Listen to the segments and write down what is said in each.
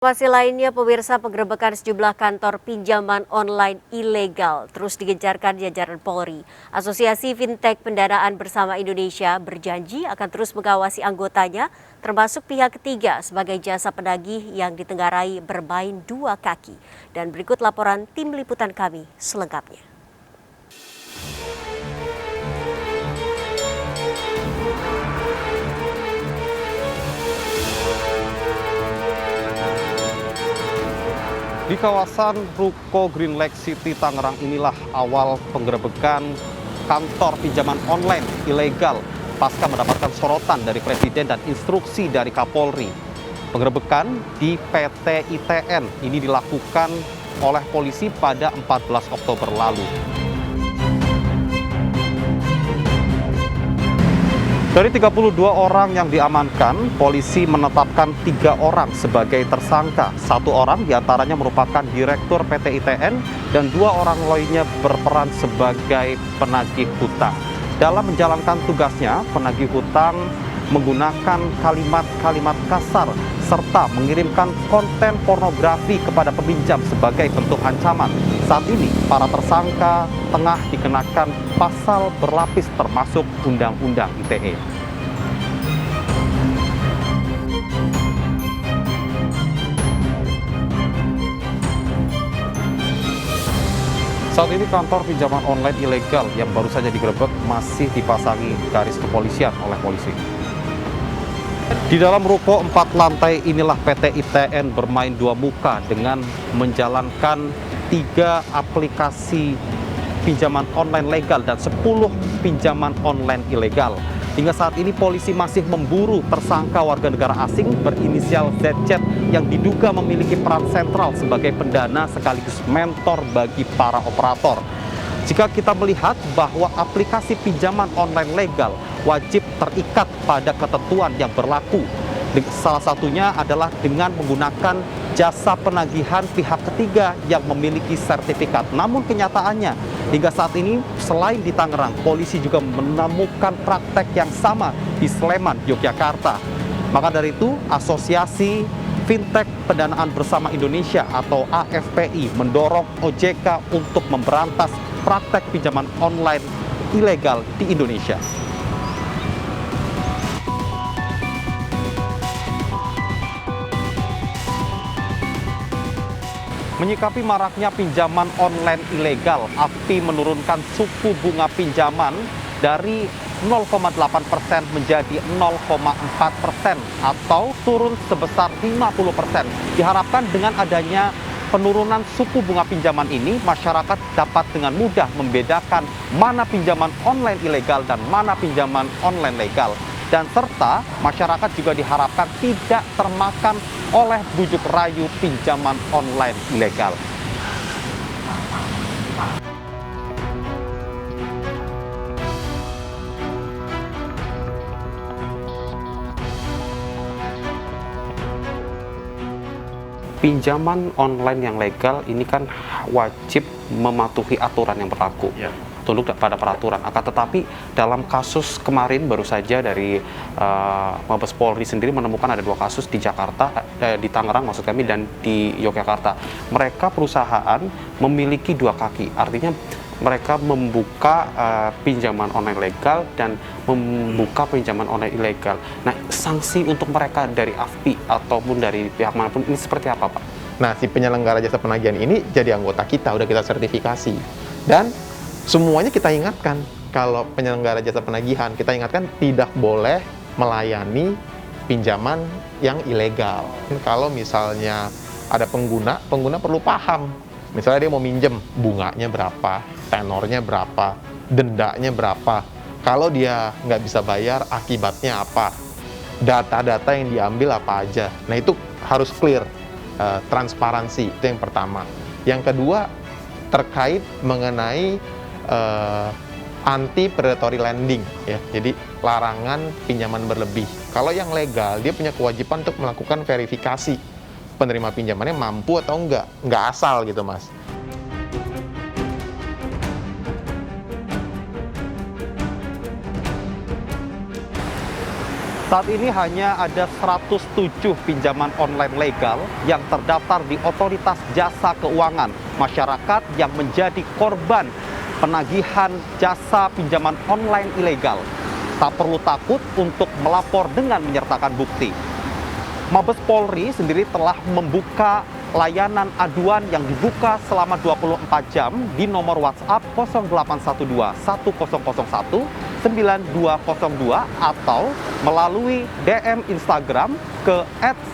Informasi lainnya, pemirsa, penggerebekan sejumlah kantor pinjaman online ilegal terus digencarkan jajaran Polri. Asosiasi Fintech Pendanaan Bersama Indonesia berjanji akan terus mengawasi anggotanya, termasuk pihak ketiga sebagai jasa penagih yang ditengarai bermain dua kaki. Dan berikut laporan tim liputan kami selengkapnya. Di kawasan Ruko Green Lake City, Tangerang inilah awal penggerebekan kantor pinjaman online ilegal pasca mendapatkan sorotan dari Presiden dan instruksi dari Kapolri. Penggerebekan di PT ITN ini dilakukan oleh polisi pada 14 Oktober lalu. Dari 32 orang yang diamankan, polisi menetapkan 3 orang sebagai tersangka. 1 orang diantaranya merupakan Direktur PT ITN dan 2 orang lainnya berperan sebagai penagih hutang. Dalam menjalankan tugasnya, penagih hutang menggunakan kalimat-kalimat kasar serta mengirimkan konten pornografi kepada peminjam sebagai bentuk ancaman. Saat ini, para tersangka tengah dikenakan pasal berlapis termasuk Undang-Undang ITE. Saat ini kantor pinjaman online ilegal yang baru saja digerebek masih dipasangi garis kepolisian oleh polisi. Di dalam ruko 4 lantai inilah PT ITN bermain dua muka dengan menjalankan 3 aplikasi pinjaman online legal dan 10 pinjaman online ilegal. Hingga saat ini polisi masih memburu tersangka warga negara asing berinisial ZZ yang diduga memiliki peran sentral sebagai pendana sekaligus mentor bagi para operator. Jika kita melihat bahwa aplikasi pinjaman online legal wajib terikat pada ketentuan yang berlaku. Salah satunya adalah dengan menggunakan jasa penagihan pihak ketiga yang memiliki sertifikat. Namun kenyataannya, hingga saat ini selain di Tangerang, polisi juga menemukan praktek yang sama di Sleman, Yogyakarta. Maka dari itu, Asosiasi Fintech Pendanaan Bersama Indonesia atau AFPI mendorong OJK untuk memberantas praktek pinjaman online ilegal di Indonesia. Menyikapi maraknya pinjaman online ilegal, AFPI menurunkan suku bunga pinjaman dari 0,8% menjadi 0,4% atau turun sebesar 50%. Diharapkan dengan adanya penurunan suku bunga pinjaman ini, masyarakat dapat dengan mudah membedakan mana pinjaman online ilegal dan mana pinjaman online legal. Dan serta masyarakat juga diharapkan tidak termakan oleh bujuk rayu pinjaman online ilegal. Pinjaman online yang legal ini kan wajib mematuhi aturan yang berlaku. Ya. Tunduk pada peraturan. Akan tetapi dalam kasus kemarin baru saja dari Mabes Polri sendiri menemukan ada 2 kasus di Jakarta, di Tangerang maksud kami, dan di Yogyakarta. Mereka perusahaan memiliki 2 kaki, artinya mereka membuka pinjaman online legal dan membuka pinjaman online ilegal. Nah, sanksi untuk mereka dari AFPI ataupun dari pihak manapun ini seperti apa, Pak? Nah, si penyelenggara jasa penagihan ini jadi anggota kita, udah kita sertifikasi. Dan semuanya kita ingatkan, kalau penyelenggara jasa penagihan, kita ingatkan tidak boleh melayani pinjaman yang ilegal. Kalau misalnya ada pengguna perlu paham. Misalnya dia mau minjem, bunganya berapa, tenornya berapa, dendanya berapa. Kalau dia nggak bisa bayar, akibatnya apa? Data-data yang diambil apa aja. Nah, itu harus clear, transparansi, itu yang pertama. Yang kedua, terkait mengenai anti predatory lending, ya. Jadi larangan pinjaman berlebih. Kalau yang legal, dia punya kewajiban untuk melakukan verifikasi penerima pinjamannya mampu atau enggak asal gitu, Mas. Saat ini hanya ada 107 pinjaman online legal yang terdaftar di Otoritas Jasa Keuangan. Masyarakat yang menjadi korban penagihan jasa pinjaman online ilegal tak perlu takut untuk melapor dengan menyertakan bukti. Mabes Polri sendiri telah membuka layanan aduan yang dibuka selama 24 jam di nomor WhatsApp 0812 1001 9202 atau melalui DM Instagram ke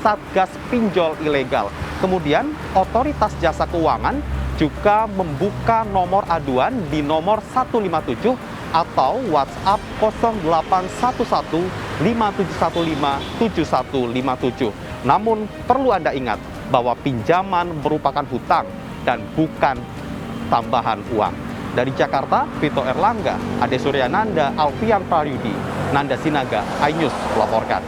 @satgaspinjolilegal. Kemudian Otoritas Jasa Keuangan juga membuka nomor aduan di nomor 157 atau WhatsApp 0811 5715 7157. Namun perlu Anda ingat bahwa pinjaman merupakan hutang dan bukan tambahan uang. Dari Jakarta, Vito Erlangga, Ade Suryananda, Alfian Prayudi, Nanda Sinaga, iNews melaporkan.